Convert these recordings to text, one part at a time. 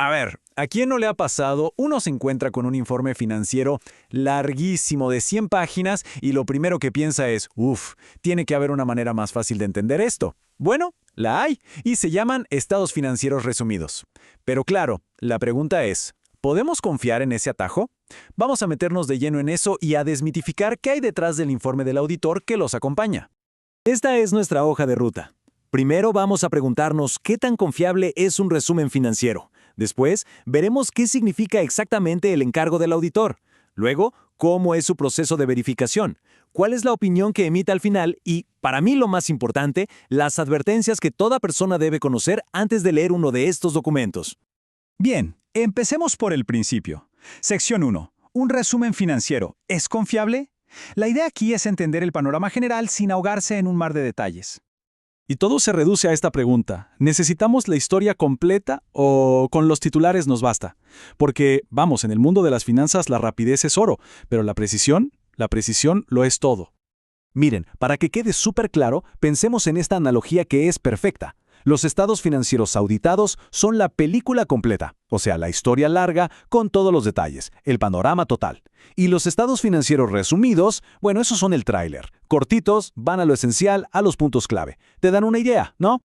A ver, ¿a quién no le ha pasado? Uno se encuentra con un informe financiero larguísimo de 100 páginas y lo primero que piensa es, tiene que haber una manera más fácil de entender esto. Bueno, la hay, y se llaman estados financieros resumidos. Pero claro, la pregunta es, ¿podemos confiar en ese atajo? Vamos a meternos de lleno en eso y a desmitificar qué hay detrás del informe del auditor que los acompaña. Esta es nuestra hoja de ruta. Primero vamos a preguntarnos qué tan confiable es un resumen financiero. Después, veremos qué significa exactamente el encargo del auditor. Luego, cómo es su proceso de verificación, cuál es la opinión que emite al final y, para mí lo más importante, las advertencias que toda persona debe conocer antes de leer uno de estos documentos. Bien, empecemos por el principio. Sección 1. ¿Un resumen financiero es confiable? La idea aquí es entender el panorama general sin ahogarse en un mar de detalles. Y todo se reduce a esta pregunta. ¿Necesitamos la historia completa o con los titulares nos basta? Porque, vamos, en el mundo de las finanzas la rapidez es oro, pero la precisión lo es todo. Miren, para que quede súper claro, pensemos en esta analogía que es perfecta. Los estados financieros auditados son la película completa, o sea, la historia larga con todos los detalles, el panorama total. Y los estados financieros resumidos, bueno, esos son el tráiler. Cortitos, van a lo esencial, a los puntos clave. Te dan una idea, ¿no?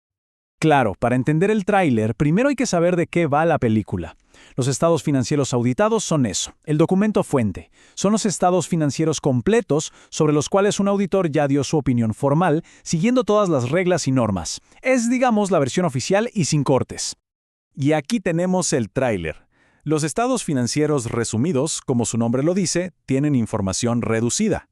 Claro, para entender el tráiler, primero hay que saber de qué va la película. Los estados financieros auditados son eso, el documento fuente. Son los estados financieros completos sobre los cuales un auditor ya dio su opinión formal, siguiendo todas las reglas y normas. Es, digamos, la versión oficial y sin cortes. Y aquí tenemos el tráiler. Los estados financieros resumidos, como su nombre lo dice, tienen información reducida.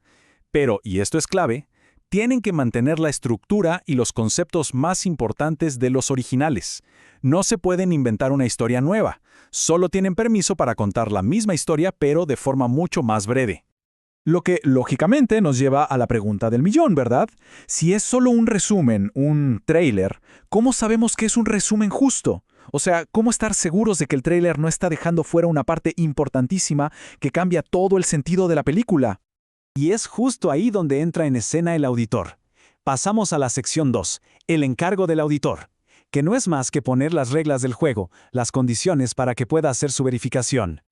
Pero, y esto es clave, tienen que mantener la estructura y los conceptos más importantes de los originales. No se pueden inventar una historia nueva. Solo tienen permiso para contar la misma historia, pero de forma mucho más breve. Lo que, lógicamente, nos lleva a la pregunta del millón, ¿verdad? Si es solo un resumen, un tráiler, ¿cómo sabemos que es un resumen justo? O sea, ¿cómo estar seguros de que el tráiler no está dejando fuera una parte importantísima que cambia todo el sentido de la película? Y es justo ahí donde entra en escena el auditor. Pasamos a la sección 2, el encargo del auditor, que no es más que poner las reglas del juego, las condiciones para que pueda hacer su verificación.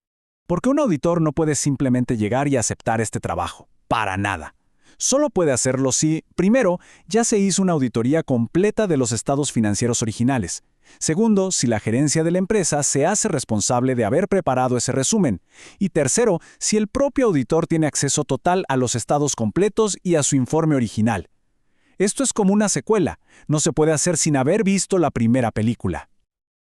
Porque un auditor no puede simplemente llegar y aceptar este trabajo, para nada. Solo puede hacerlo si, primero, ya se hizo una auditoría completa de los estados financieros originales. Segundo, si la gerencia de la empresa se hace responsable de haber preparado ese resumen. Y tercero, si el propio auditor tiene acceso total a los estados completos y a su informe original. Esto es como una secuela. No se puede hacer sin haber visto la primera película.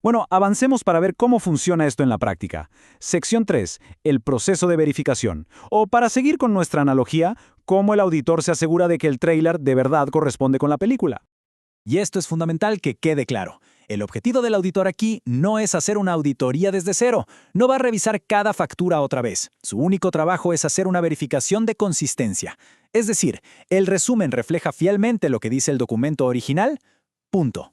Bueno, avancemos para ver cómo funciona esto en la práctica. Sección 3. El proceso de verificación. O para seguir con nuestra analogía, cómo el auditor se asegura de que el tráiler de verdad corresponde con la película. Y esto es fundamental que quede claro. El objetivo del auditor aquí no es hacer una auditoría desde cero. No va a revisar cada factura otra vez. Su único trabajo es hacer una verificación de consistencia. Es decir, el resumen refleja fielmente lo que dice el documento original. Punto.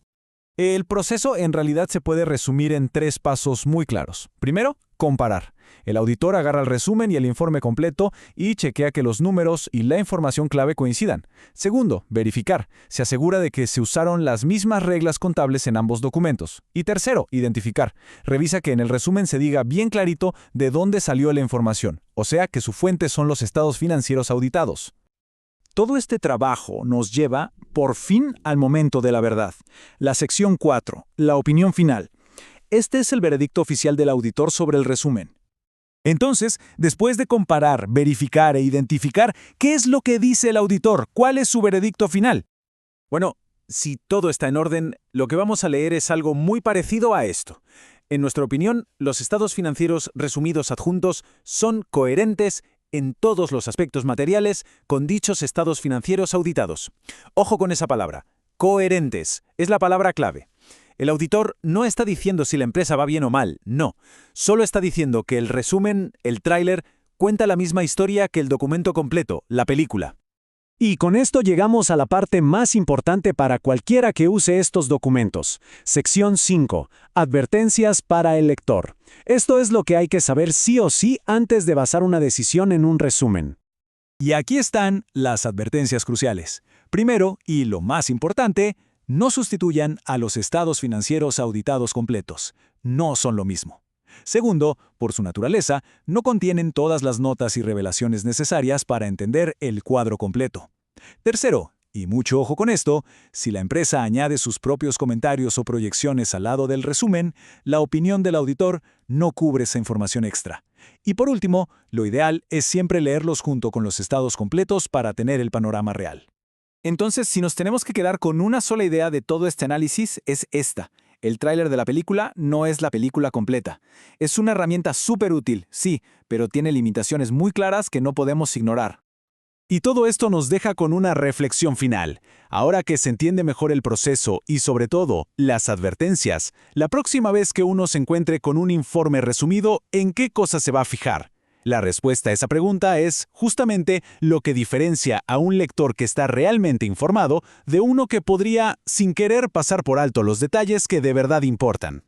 El proceso en realidad se puede resumir en 3 pasos muy claros. Primero, comparar. El auditor agarra el resumen y el informe completo y chequea que los números y la información clave coincidan. Segundo, verificar. Se asegura de que se usaron las mismas reglas contables en ambos documentos. Y tercero, identificar. Revisa que en el resumen se diga bien clarito de dónde salió la información, o sea que su fuente son los estados financieros auditados. Todo este trabajo nos lleva, por fin, al momento de la verdad. La sección 4, la opinión final. Este es el veredicto oficial del auditor sobre el resumen. Entonces, después de comparar, verificar e identificar, ¿qué es lo que dice el auditor? ¿Cuál es su veredicto final? Bueno, si todo está en orden, lo que vamos a leer es algo muy parecido a esto. En nuestra opinión, los estados financieros resumidos adjuntos son coherentes en todos los aspectos materiales con dichos estados financieros auditados. Ojo con esa palabra. Coherentes es la palabra clave. El auditor no está diciendo si la empresa va bien o mal, no. Solo está diciendo que el resumen, el tráiler, cuenta la misma historia que el documento completo, la película. Y con esto llegamos a la parte más importante para cualquiera que use estos documentos. Sección 5. Advertencias para el lector. Esto es lo que hay que saber sí o sí antes de basar una decisión en un resumen. Y aquí están las advertencias cruciales. Primero, y lo más importante, No sustituyan a los estados financieros auditados completos. No son lo mismo. Segundo, por su naturaleza, no contienen todas las notas y revelaciones necesarias para entender el cuadro completo. Tercero, y mucho ojo con esto, si la empresa añade sus propios comentarios o proyecciones al lado del resumen, la opinión del auditor no cubre esa información extra. Y por último, lo ideal es siempre leerlos junto con los estados completos para tener el panorama real. Entonces, si nos tenemos que quedar con una sola idea de todo este análisis, es esta. El tráiler de la película no es la película completa. Es una herramienta súper útil, sí, pero tiene limitaciones muy claras que no podemos ignorar. Y todo esto nos deja con una reflexión final. Ahora que se entiende mejor el proceso y, sobre todo, las advertencias, la próxima vez que uno se encuentre con un informe resumido, ¿en qué cosa se va a fijar? La respuesta a esa pregunta es justamente lo que diferencia a un lector que está realmente informado de uno que podría, sin querer, pasar por alto los detalles que de verdad importan.